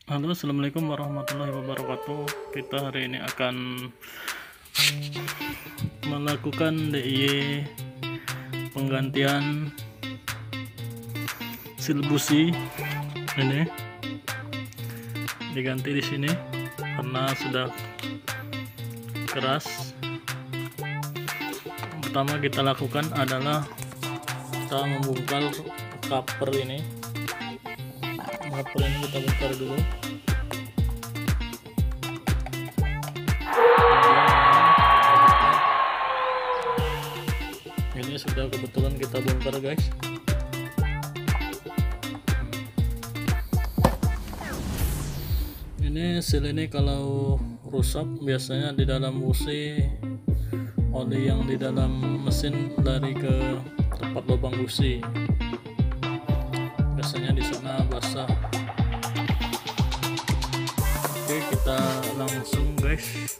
Halo, assalamualaikum warahmatullahi wabarakatuh. Kita hari ini akan melakukan DIY penggantian sil busi. Ini diganti di sini karena sudah keras. Pertama kita lakukan adalah kita membongkar cover ini. Cover ini kita bongkar dulu. Ini sudah kebetulan kita bongkar, guys. Ini sil ini kalau rusak biasanya di dalam busi, oli yang di dalam mesin lari ke tempat lubang busi. Biasanya di sana basah. Oke, kita langsung, guys.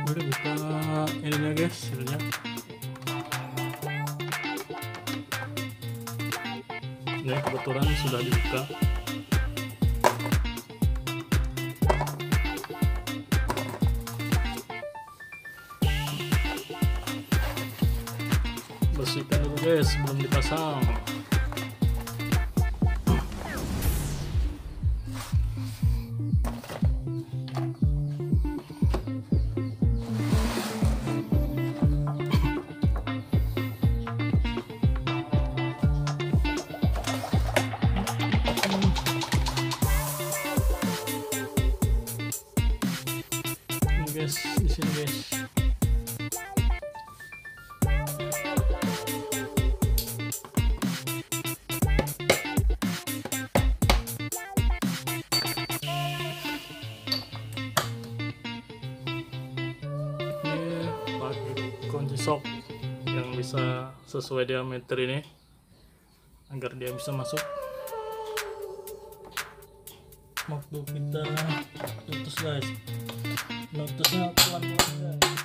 Boleh buka ininya, guys, silnya. Ini kebetulan sudah dibuka. Bersihkan dulu, guys, sebelum dipasang. Guys, di sini, guys. Ini pakai kunci sok yang bisa sesuai diameter ini agar dia bisa masuk. Waktu kita putus, guys, putusnya pelan-pelan, guys.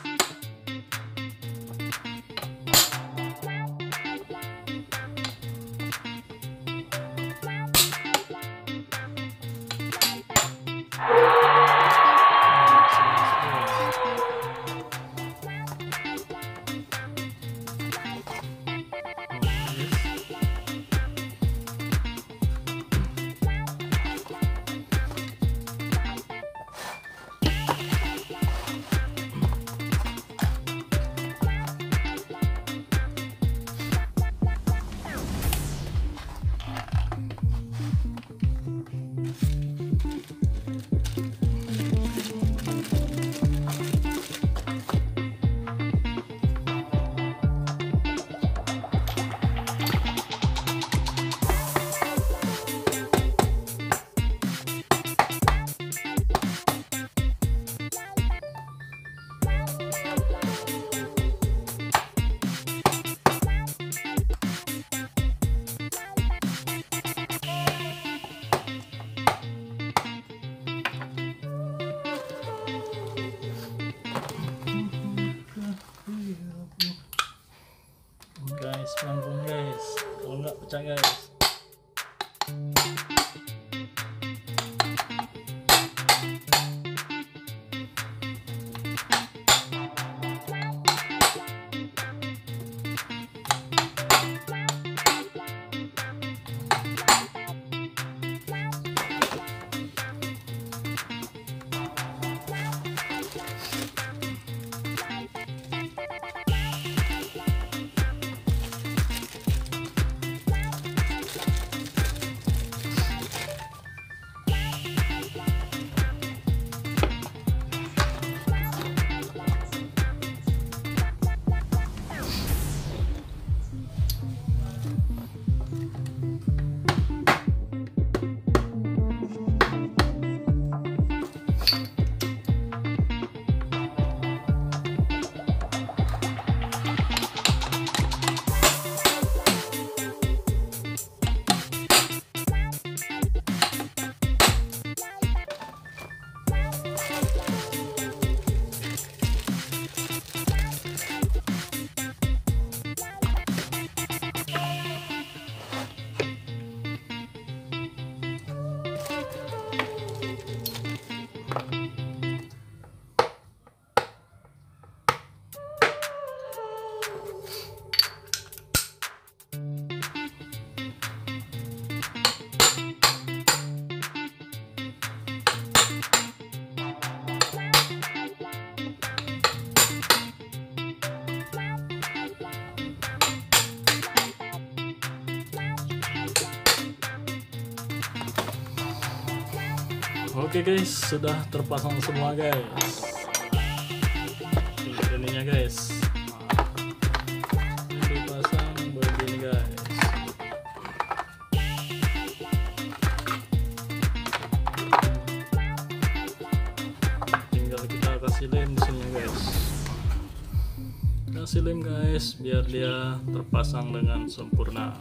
Guys, pelan-pelan, guys, kalau nggak pecah, guys. Oke guys, sudah terpasang semua guys. Ininya guys, dipasang begini guys. Tinggal kita kasih lem di sini guys. Kasih lem guys, biar dia terpasang dengan sempurna.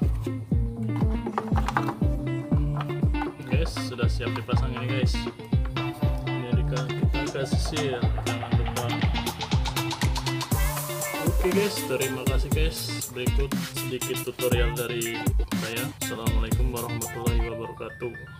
Guys, sudah siap dipasang ini guys. Ini kita kasih seal, jangan lupa. Oke guys, terima kasih guys. Berikut sedikit tutorial dari saya. Assalamualaikum warahmatullahi wabarakatuh.